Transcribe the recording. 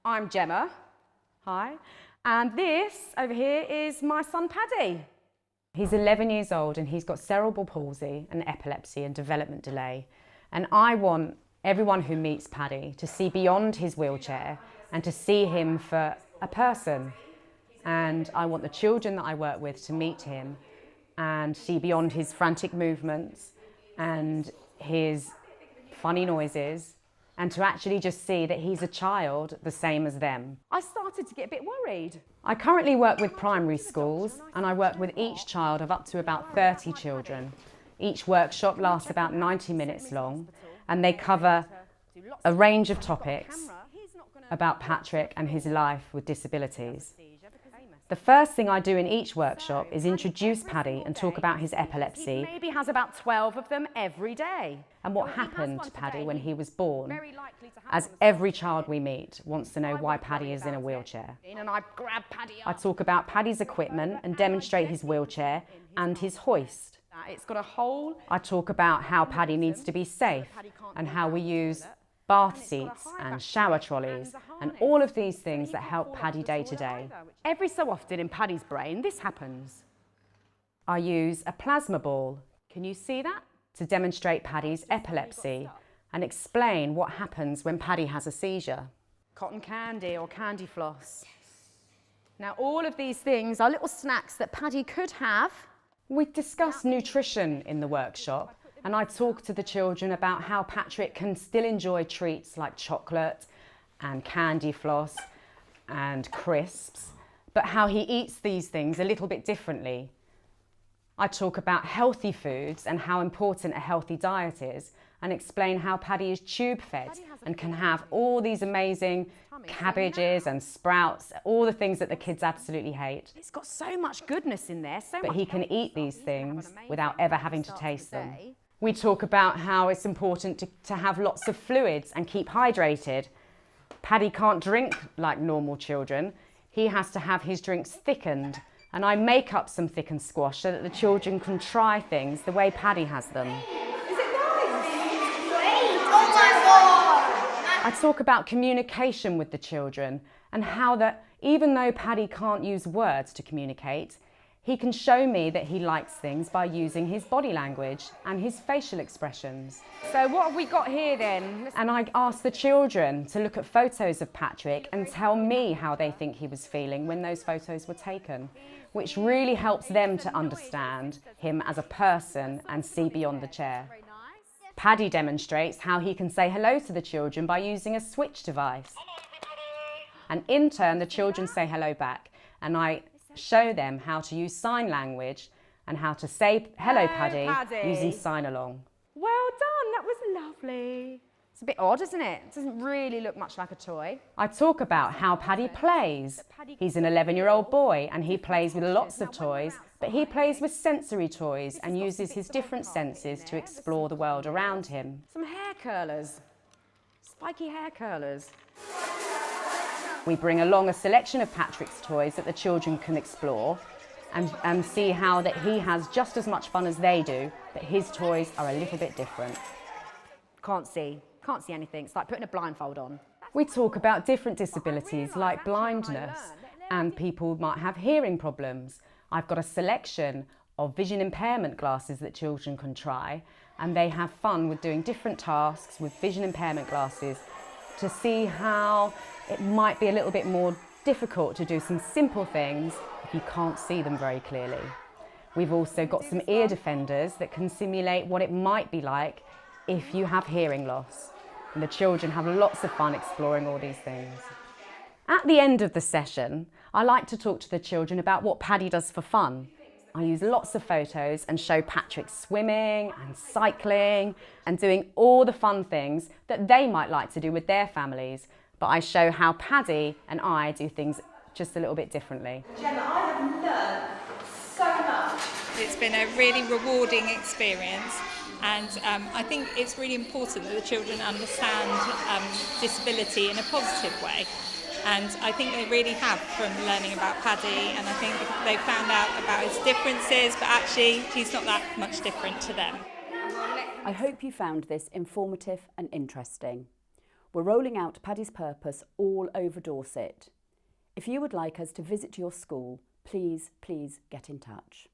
I'm Gemma, hi, and this over here is my son Paddy. He's 11 years old and he's got cerebral palsy and epilepsy and development delay. And I want everyone who meets Paddy to see beyond his wheelchair and to see him for a person. And I want the children that I work with to meet him and see beyond his frantic movements and his funny noises, and to actually just see that he's a child the same as them. I started to get a bit worried. I currently work with primary schools and I work with each child of up to about 30 children. Each workshop lasts about 90 minutes long and they cover a range of topics about Patrick and his life with disabilities. The first thing I do in each workshop is introduce Paddy and talk about his epilepsy. He maybe has about 12 of them every day. And what happened to Paddy when he was born, as every child we meet wants to know why Paddy is in a wheelchair. I talk about Paddy's equipment and demonstrate his wheelchair and his hoist. It's got a hole. I talk about how Paddy needs to be safe and how we use bath seats and shower trolleys and all of these things that help Paddy day to day. Every so often in Paddy's brain, this happens. I use a plasma ball, can you see that? To demonstrate Paddy's epilepsy and explain what happens when Paddy has a seizure. Cotton candy or candy floss. Now all of these things are little snacks that Paddy could have. We discuss nutrition in the workshop. And I talk to the children about how Patrick can still enjoy treats like chocolate and candy floss and crisps, but how he eats these things a little bit differently. I talk about healthy foods and how important a healthy diet is, and explain how Paddy is tube fed and can have all these amazing cabbages and sprouts, all the things that the kids absolutely hate. It's got so much goodness in there, but he can eat these things without ever having to taste them. We talk about how it's important to have lots of fluids and keep hydrated. Paddy can't drink like normal children. He has to have his drinks thickened. And I make up some thickened squash so that the children can try things the way Paddy has them. Is it nice? Oh my God! I talk about communication with the children and how that even though Paddy can't use words to communicate, he can show me that he likes things by using his body language and his facial expressions. So what have we got here then? And I asked the children to look at photos of Patrick and tell me how they think he was feeling when those photos were taken, which really helps them to understand him as a person and see beyond the chair. Paddy demonstrates how he can say hello to the children by using a switch device. And in turn, the children say hello back. And I show them how to use sign language and how to say hello Paddy using sign along. Well done, that was lovely. It's a bit odd, isn't it? It doesn't really look much like a toy. I talk about how Paddy plays. He's an 11-year-old boy and he plays with lots of toys, but he plays with sensory toys and uses his different senses to explore the world around him. Some hair curlers, spiky hair curlers. We bring along a selection of Patrick's toys that the children can explore and see how that he has just as much fun as they do, but his toys are a little bit different. Can't see anything. It's like putting a blindfold on. We talk about different disabilities like blindness, and people might have hearing problems. I've got a selection of vision impairment glasses that children can try, and they have fun with doing different tasks with vision impairment glasses to see how it might be a little bit more difficult to do some simple things if you can't see them very clearly. We've also got some ear defenders that can simulate what it might be like if you have hearing loss. And the children have lots of fun exploring all these things. At the end of the session, I like to talk to the children about what Paddy does for fun. I use lots of photos and show Patrick swimming and cycling and doing all the fun things that they might like to do with their families. But I show how Paddy and I do things just a little bit differently. Gemma, I have learned so much. It's been a really rewarding experience, and I think it's really important that the children understand disability in a positive way. And I think they really have from learning about Paddy, and I think they found out about his differences, but actually he's not that much different to them. I hope you found this informative and interesting. We're rolling out Paddy's Purpose all over Dorset. If you would like us to visit your school, please get in touch.